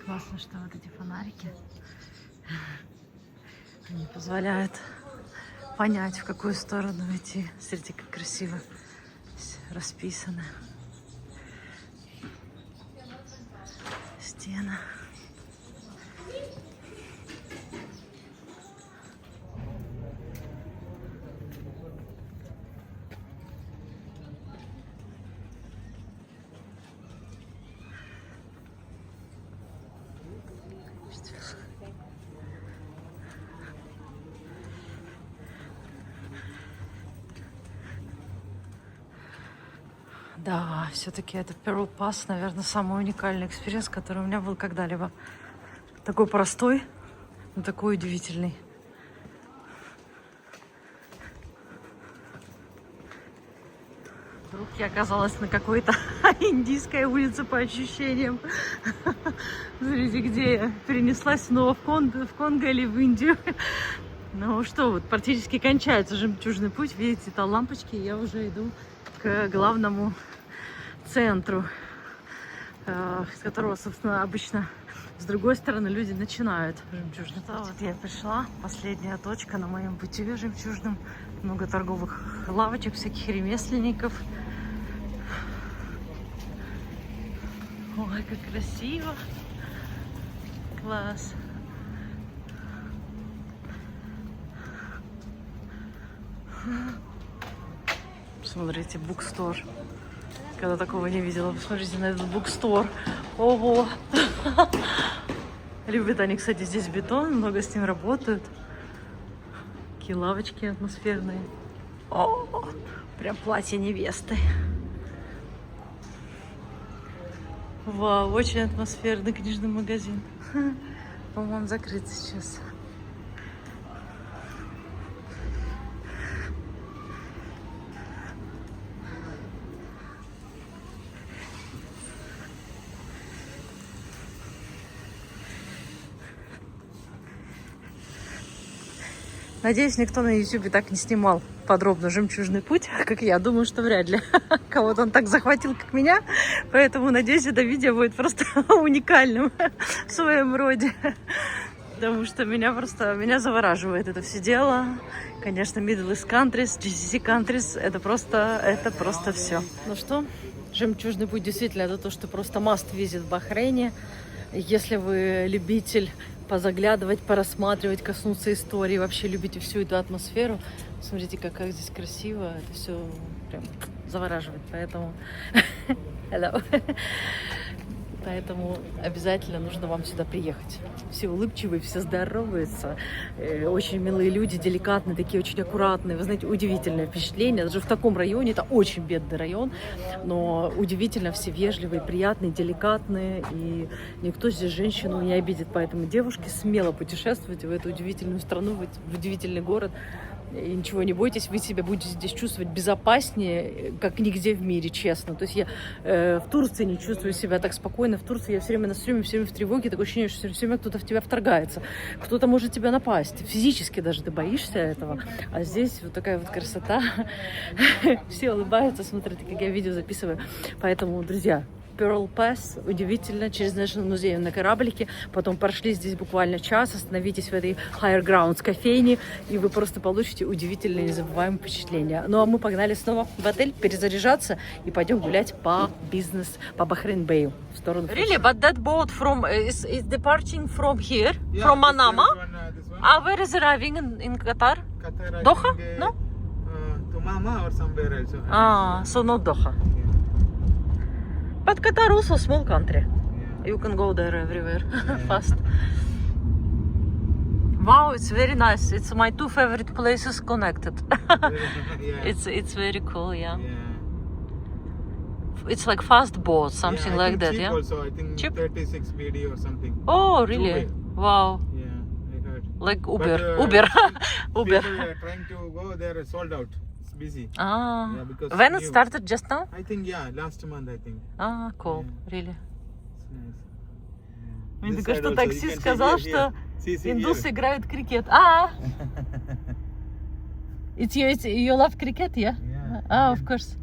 Классно, что вот эти фонарики, они позволяют понять, в какую сторону идти. Смотрите, как красиво расписано. Стена. Да, все-таки этот Pearl Pass, наверное, самый уникальный экспириенс, который у меня был когда-либо. Такой простой, но такой удивительный. Вдруг я оказалась на какой-то индийской улице по ощущениям. Смотрите, где я перенеслась снова в Конго или в Индию. Ну что, вот практически кончается жемчужный путь. Видите, там лампочки, я уже иду к главному центру, с которого, собственно, обычно с другой стороны люди начинают жемчужный. Да, вот я пришла, последняя точка на моем пути жемчужном. Много торговых лавочек, всяких ремесленников. Ой, как красиво! Класс! Смотрите, букстор. Когда такого не видела. Посмотрите на этот букстор. Ого! Любят они, кстати, здесь бетон. Много с ним работают. Такие лавочки атмосферные. О, прям платье невесты. Вау, очень атмосферный книжный магазин. По-моему, он закрыт сейчас. Надеюсь, никто на YouTube так не снимал подробно «Жемчужный путь», как я. Думаю, что вряд ли кого-то он так захватил, как меня. Поэтому, надеюсь, это видео будет просто уникальным в своем роде. Потому что меня завораживает это все дело. Конечно, Middle East Countries, GCC Countries, это просто все. Ну что, «Жемчужный путь» действительно это то, что просто must visit в Бахрейне. Если вы любитель позаглядывать, порассматривать, коснуться истории, вообще любите всю эту атмосферу, смотрите, как здесь красиво, это все прям завораживает, поэтому hello. Поэтому обязательно нужно вам сюда приехать. Все улыбчивые, все здороваются, очень милые люди, деликатные, такие очень аккуратные. Вы знаете, удивительное впечатление. Даже в таком районе, это очень бедный район, но удивительно все вежливые, приятные, деликатные. И никто здесь женщину не обидит. Поэтому, девушки, смело путешествуйте в эту удивительную страну, в удивительный город. И ничего не бойтесь, вы себя будете здесь чувствовать безопаснее, как нигде в мире, честно. То есть я в Турции не чувствую себя так спокойно. В Турции я все время на стреме, все время в тревоге, такое ощущение, что все время кто-то в тебя вторгается. Кто-то может тебя напасть. Физически даже ты боишься этого. А здесь вот такая вот красота. Все улыбаются, смотрят, как я видео записываю. Поэтому, друзья, Pearl Pass, удивительно, через National Museum на кораблике, потом прошли здесь буквально час, остановитесь в этой Higher Grounds кофейне, и вы просто получите удивительное, незабываемое впечатление. Ну а мы погнали снова в отель перезаряжаться и пойдем гулять по бизнес, по Бахрейн-Бэю в сторону. Really, but that boat from is departing from here, from Manama. Where is arriving in Qatar? Doha? No? To Mama or somewhere else. So not Doha. But Qatar also small country. You can go there everywhere fast. Wow, it's very nice. It's my two favorite places connected. It's very cool, yeah. It's like fast boat, something like that, yeah. Also, I think Cheap? 36 BD or something. Oh, really? Wow. Yeah, I heard. Like But, Uber. Uber. Uber. People are trying to go there, sold out. It's busy. Ah. Yeah, because When it new. started, just now? I think last month I think. Cool. Yeah. Really. It's nice. Мне This только side что also, you таксист can see сказал, here, что here. See индусы here. играют в крикет. It's you love cricket, yeah? Yeah. Of course.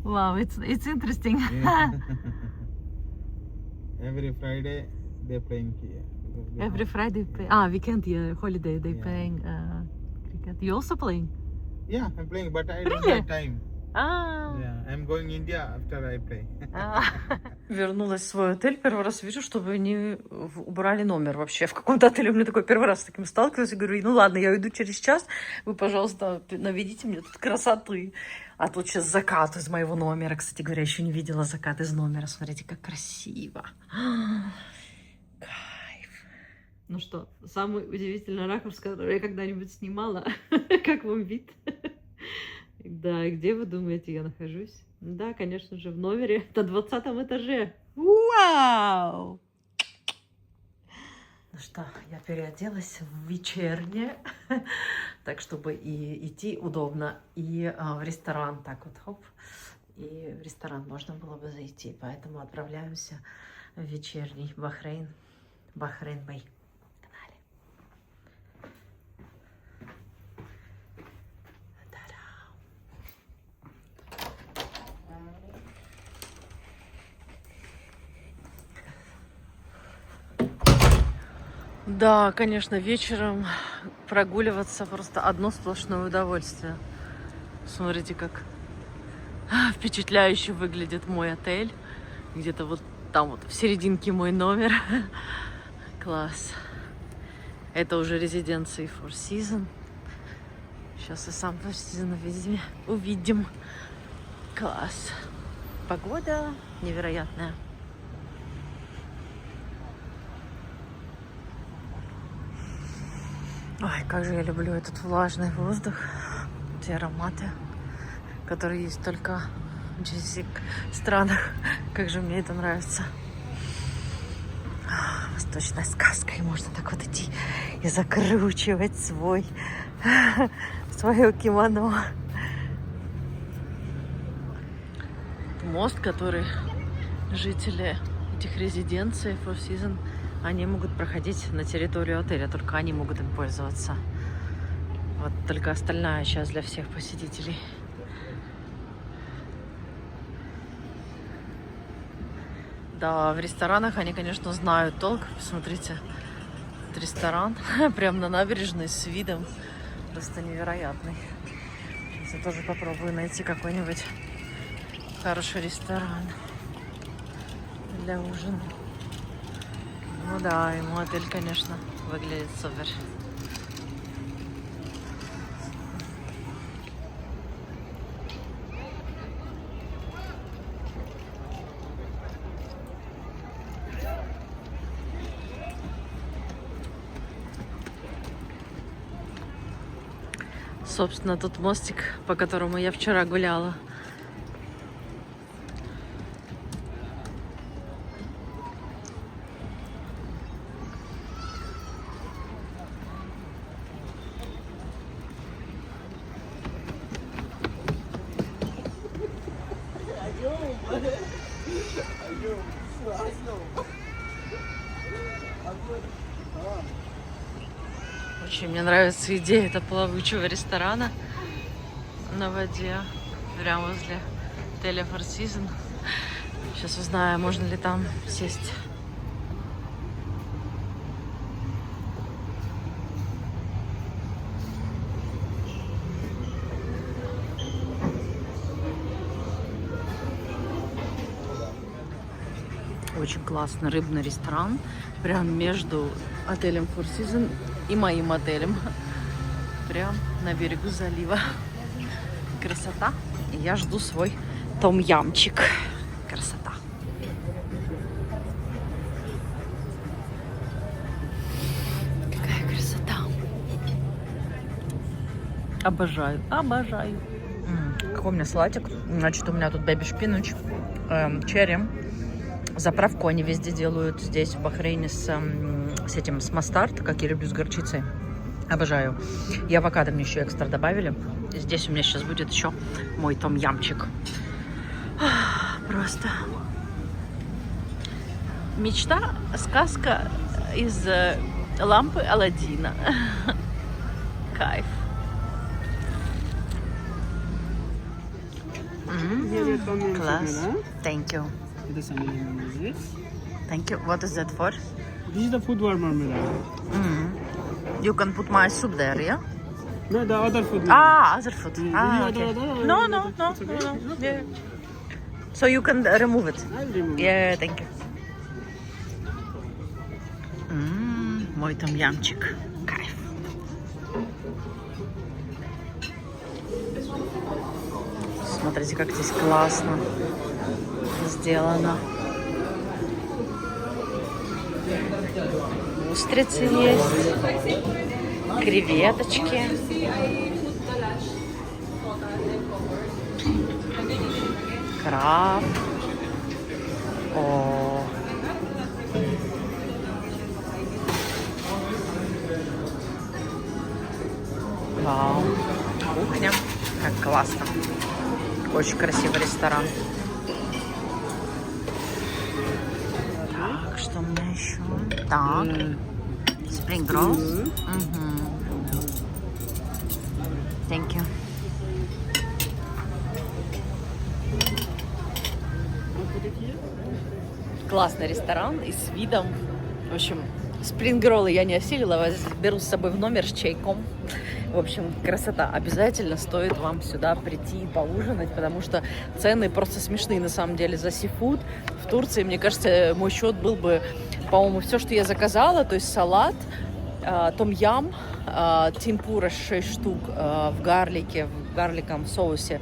Wow, it's interesting. Yeah. Every Friday they're playing here. because they Every have- Friday, weekend, yeah, holiday, they Yeah. playing cricket. You also playing? Yeah, I'm playing, but I don't Really? have time. Yeah, I'm going India after I play. Вернулась в свой отель, первый раз вижу, чтобы они убрали номер вообще. В каком-то отеле у меня такой первый раз с таким сталкиваюсь. И говорю, ну ладно, я уйду через час, вы, пожалуйста, наведите мне тут красоты. А тут сейчас закат из моего номера. Кстати говоря, еще не видела закат из номера. Смотрите, как красиво. Кайф. Ну что, самый удивительный ракурс, который я когда-нибудь снимала. Как вам вид? Да, и где вы думаете, я нахожусь? Да, конечно же, в номере на 20 этаже. Вау! Ну что, я переоделась в вечернее, так, чтобы и идти удобно, и в ресторан так вот, хоп, и в ресторан можно было бы зайти. Поэтому отправляемся в вечерний Бахрейн, Бахрейн-Бэй. Да, конечно, вечером прогуливаться просто одно сплошное удовольствие. Смотрите, как впечатляюще выглядит мой отель. Где-то вот там вот в серединке мой номер. Класс. Это уже резиденции Four Seasons. Сейчас и сам Four Seasons увидим. Класс. Погода невероятная. Ой, как же я люблю этот влажный воздух, эти ароматы, которые есть только в GCC странах. Как же мне это нравится. Восточная сказка, и можно так вот идти и закручивать свое кимоно. Мост, который жители этих резиденций Four Seasons, они могут проходить на территорию отеля, только они могут им пользоваться. Вот только остальная часть для всех посетителей. Да, в ресторанах они, конечно, знают толк. Посмотрите, этот ресторан прям на набережной с видом. Просто невероятный. Сейчас я тоже попробую найти какой-нибудь хороший ресторан для ужина. Ну да, и мой отель, конечно, выглядит супер. Собственно, тот мостик, по которому я вчера гуляла. Очень мне нравится идея этого плавучего ресторана на воде, прямо возле отеля Four Seasons. Сейчас узнаю, можно ли там сесть. Очень классный рыбный ресторан, прям между отелем Four Seasons и моим отелем. Прям на берегу залива. Красота. И я жду свой том-ямчик. Красота. Какая красота. Обожаю, обожаю. Какой у меня салатик. Значит, у меня тут бэби шпинуч, черри. Заправку они везде делают здесь, в Бахрейне, с этим, с мастард, как я люблю, с горчицей. Обожаю. И авокадо мне еще экстра добавили. И здесь у меня сейчас будет еще мой том-ямчик. Просто мечта, сказка из лампы Аладдина. Кайф. Класс. Thank you. Thank you. What is that for? This is the food warmer, madam. You can put my soup there, yeah? No, the other food. Other food. Ah, Okay. other, No. it's okay. Yeah. So you can remove it. I'll remove it. Yeah, thank you. Мой том-ямчик. Кайф. Смотрите, как здесь классно сделано. Устрицы есть, креветочки. Краб. О. Вау. Кухня. Как классно. Очень красивый ресторан. Так, что у меня еще? Так. Spring rolls. Thank you. Классный ресторан и с видом. В общем, спрингроллы я не осилила, беру с собой в номер с чайком. В общем, красота. Обязательно стоит вам сюда прийти и поужинать, потому что цены просто смешные на самом деле за сифуд. В Турции, мне кажется, мой счет был бы, по-моему, все, что я заказала, то есть салат, том-ям, темпура 6 штук в гарликовом соусе,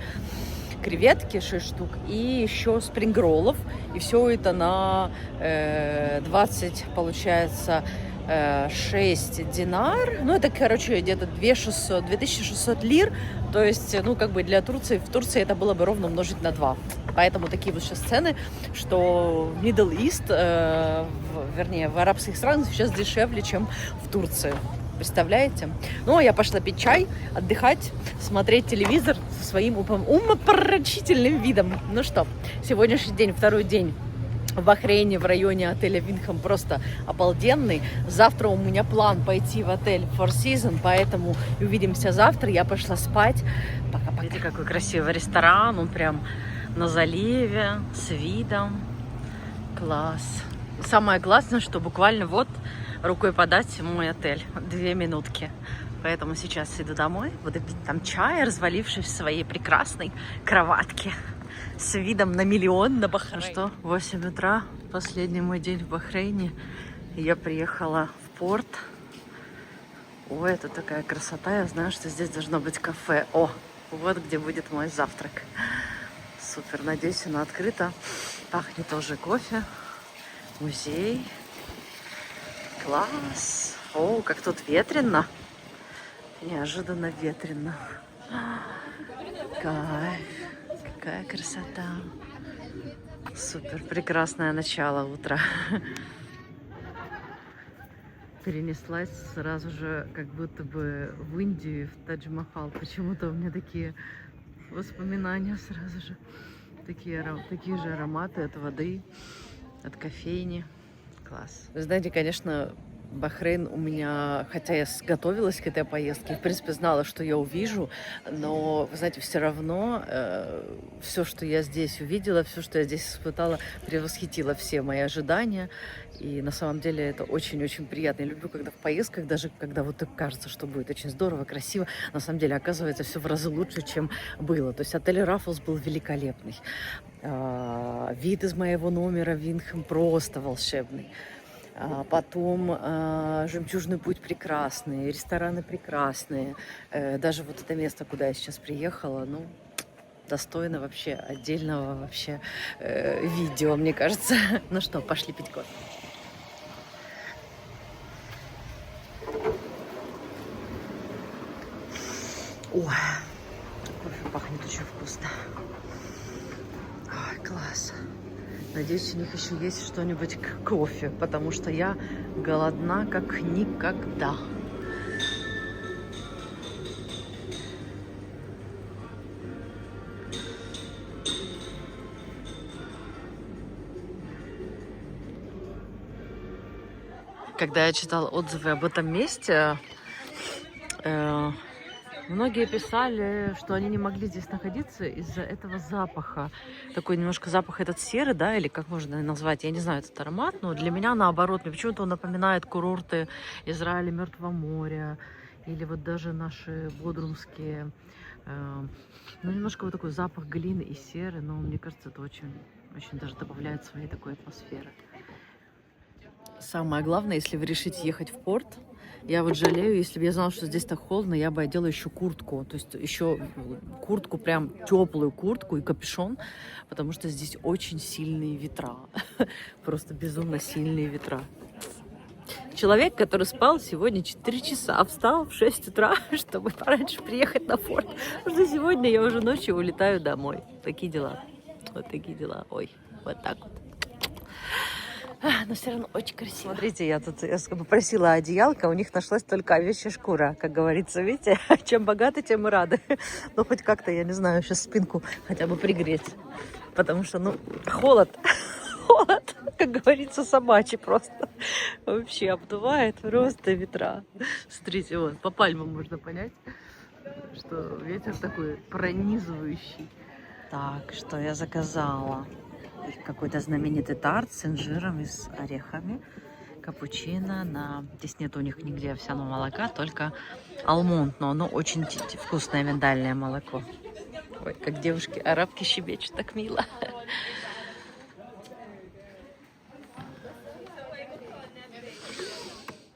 креветки 6 штук и еще спрингроллов. И все это на 20, получается, 6 динар. Ну, это, короче, где-то 2600 лир. То есть, ну, как бы для Турции, в Турции это было бы ровно умножить на 2. Поэтому такие вот сейчас цены, что в Middle East, вернее, в арабских странах сейчас дешевле, чем в Турции. Представляете? Ну, а я пошла пить чай, отдыхать, смотреть телевизор со своим умопомрачительным видом. Ну что, сегодняшний день, второй день в Бахрейне, в районе отеля Винхэм, просто обалденный. Завтра у меня план пойти в отель Four Seasons, поэтому увидимся завтра. Я пошла спать. Пока-пока. Видите, какой красивый ресторан, он прям на заливе, с видом. Класс. Самое классное, что буквально вот рукой подать мой отель. 2 минутки. Поэтому сейчас иду домой, буду пить там чай, развалившись в своей прекрасной кроватке с видом на миллион, на Бахрейн. Ну что, 8 утра, последний мой день в Бахрейне. Я приехала в порт. Ой, это такая красота. Я знаю, что здесь должно быть кафе. О, вот где будет мой завтрак. Супер, надеюсь, оно открыто. Пахнет тоже кофе. Музей. Класс. О, как тут ветрено. Неожиданно ветрено. Кайф. Какая красота. Супер, прекрасное начало утра. Перенеслась сразу же, как будто бы в Индию, в Тадж-Махал. Почему-то у меня такие воспоминания сразу же. Такие же ароматы от воды, от кофейни. Класс. Вы знаете, конечно, Бахрейн у меня, хотя я готовилась к этой поездке, в принципе, знала, что я увижу, но, вы знаете, все равно все, что я здесь увидела, все, что я здесь испытала, превосхитило все мои ожидания. И на самом деле это очень-очень приятно. Я люблю, когда в поездках, даже когда вот так кажется, что будет очень здорово, красиво, на самом деле оказывается все в разы лучше, чем было. То есть отель Раффлс был великолепный. Вид из моего номера Виндхэм просто волшебный. Потом «Жемчужный путь» прекрасный, рестораны прекрасные. Даже вот это место, куда я сейчас приехала, ну, достойно вообще отдельного вообще видео, мне кажется. Ну что, пошли пить кофе. Ой, кофе пахнет очень вкусно. Ой, класс. Надеюсь, у них еще есть что-нибудь к кофе, потому что я голодна как никогда. Когда я читала отзывы об этом месте, многие писали, что они не могли здесь находиться из-за этого запаха. Такой немножко запах этот серый, да, или как можно назвать, я не знаю этот аромат, но для меня наоборот, мне почему-то он напоминает курорты Израиля, Мертвого моря, или вот даже наши бодрумские, ну, немножко вот такой запах глины и серы, но мне кажется, это очень, очень даже добавляет своей такой атмосферы. Самое главное, если вы решите ехать в порт, я вот жалею, если бы я знала, что здесь так холодно, я бы одела еще куртку. То есть еще куртку, прям теплую куртку и капюшон, потому что здесь очень сильные ветра. Просто безумно сильные ветра. Человек, который спал сегодня 4 часа, встал в 6 утра, чтобы пораньше приехать на порт. Потому что сегодня я уже ночью улетаю домой. Такие дела. Вот такие дела. Ой, вот так вот. Но все равно очень красиво. Смотрите, я попросила одеялко, у них нашлась только овечья шкура, как говорится, видите? Чем богаты, тем и рады. Ну, хоть как-то, я не знаю, сейчас спинку хотя бы пригреть. Потому что, ну, холод, как говорится, собачий просто. Вообще обдувает просто ветра. Смотрите, вот, по пальмам можно понять, что ветер такой пронизывающий. Так, что я заказала? Какой-то знаменитый тарт с инжиром и с орехами, капучино. Здесь нет у них нигде овсяного молока, только алмонд, но оно очень вкусное миндальное молоко. Ой, как девушки-арабки щебечут, так мило.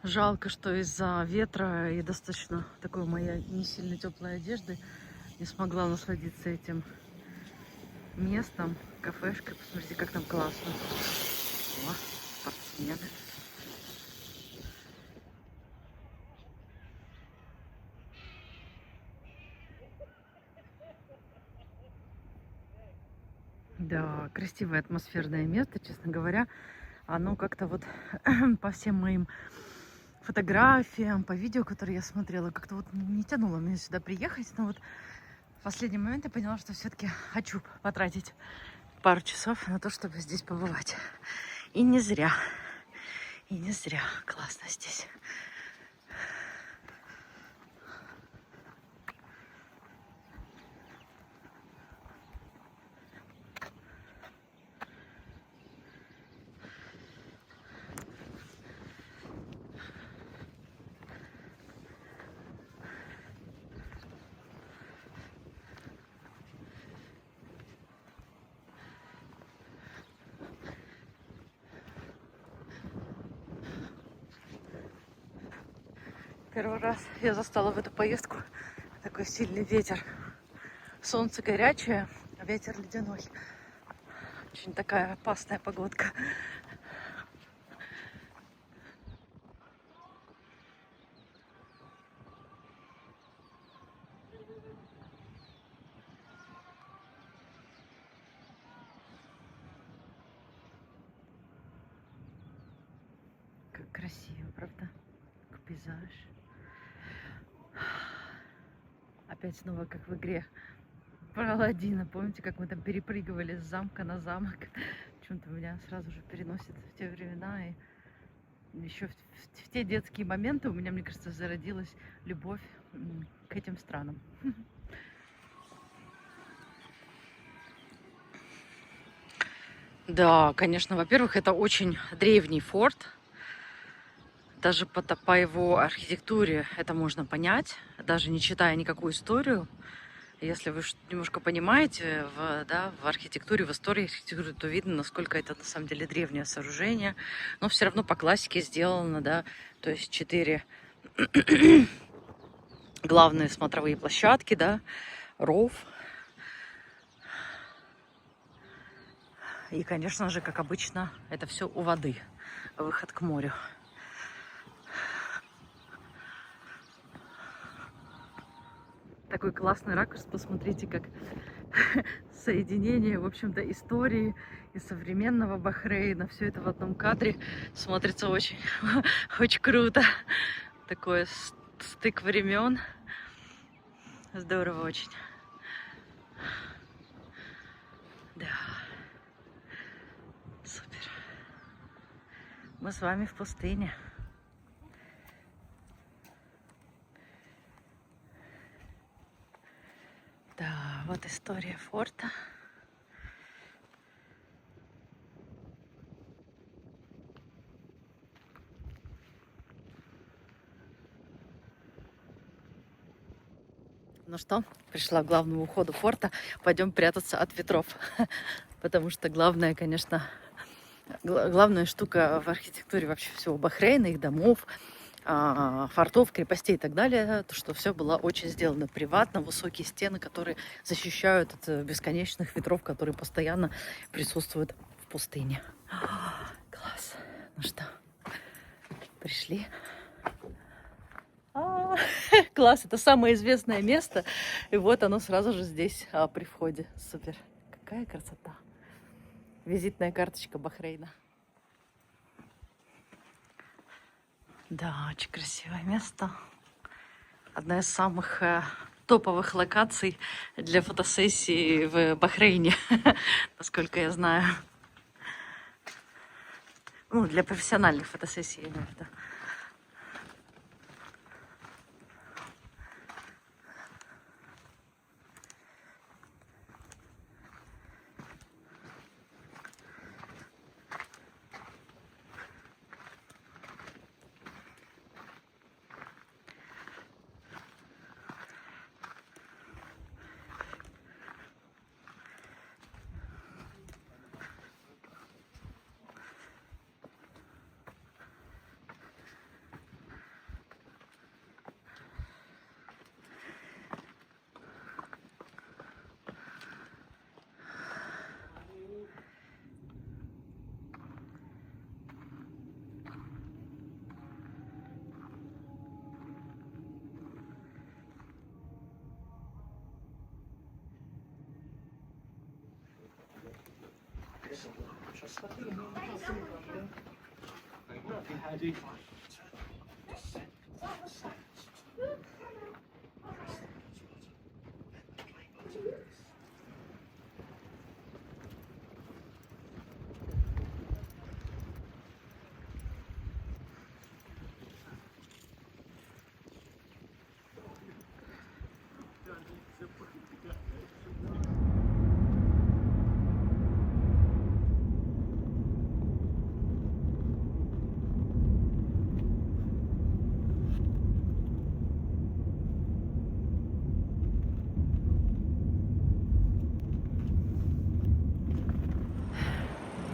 Жалко, что из-за ветра и достаточно такой моей не сильно теплой одежды не смогла насладиться этим местом, кафешкой. Посмотрите, как там классно. О, спортсмен. Да, красивое атмосферное место, честно говоря. Оно как-то вот по всем моим фотографиям, по видео, которые я смотрела, как-то вот не тянуло мне сюда приехать. Но вот в последний момент я поняла, что все-таки хочу потратить пару часов на то, чтобы здесь побывать. И не зря. И не зря. Классно здесь. Первый раз я застала в эту поездку такой сильный ветер. Солнце горячее, а ветер ледяной. Очень такая опасная погодка. Как красиво, правда? Как пейзаж. Опять снова как в игре про Аладдина. Помните, как мы там перепрыгивали с замка на замок? Почему-то меня сразу же переносит в те времена. И еще в те детские моменты у меня, мне кажется, зародилась любовь к этим странам. Да, конечно, во-первых, это очень древний форт. Даже по его архитектуре это можно понять, даже не читая никакую историю. Если вы немножко понимаете в архитектуре, в истории архитектуры, то видно, насколько это на самом деле древнее сооружение. Но все равно по классике сделано, да, то есть 4 главные смотровые площадки, да, ров. И, конечно же, как обычно, это все у воды, выход к морю. Такой классный ракурс, посмотрите, как соединение, в общем-то, истории и современного Бахрейна. Все это в одном кадре смотрится очень, очень круто. Такой стык времен. Здорово очень. Да. Супер. Мы с вами в пустыне. Да, вот история форта. Ну что, пришла к главному входу форта. Пойдем прятаться от ветров. Потому что главное, конечно, главная штука в архитектуре вообще всего Бахрейна, их домов, фортов, крепостей и так далее, то, что все было очень сделано приватно, высокие стены, которые защищают от бесконечных ветров, которые постоянно присутствуют в пустыне. Класс. Ну что, пришли? Класс, это самое известное место, и вот оно сразу же здесь при входе. Супер. Какая красота. Визитная карточка Бахрейна. Да, очень красивое место. Одна из самых топовых локаций для фотосессии в Бахрейне, насколько я знаю. Ну, для профессиональных фотосессий, я имею в виду.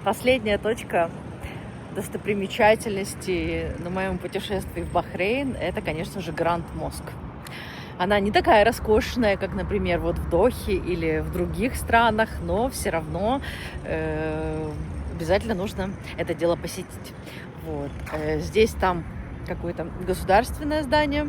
Последняя точка достопримечательности на моем путешествии в Бахрейн — это, конечно же, Гранд Моск. Она не такая роскошная, как, например, вот в Дохе или в других странах, но все равно обязательно нужно это дело посетить. Вот. Здесь там какое-то государственное здание,